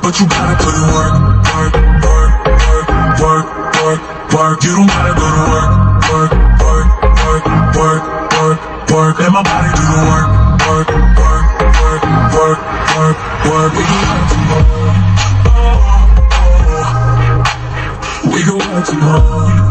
but you gotta put in work, work, work, work, work, work, work. You don't gotta go to work, work, work, work, work, work, work. Let my body do the work, work, work, work, work, work, work. We can work from home, we can work from home.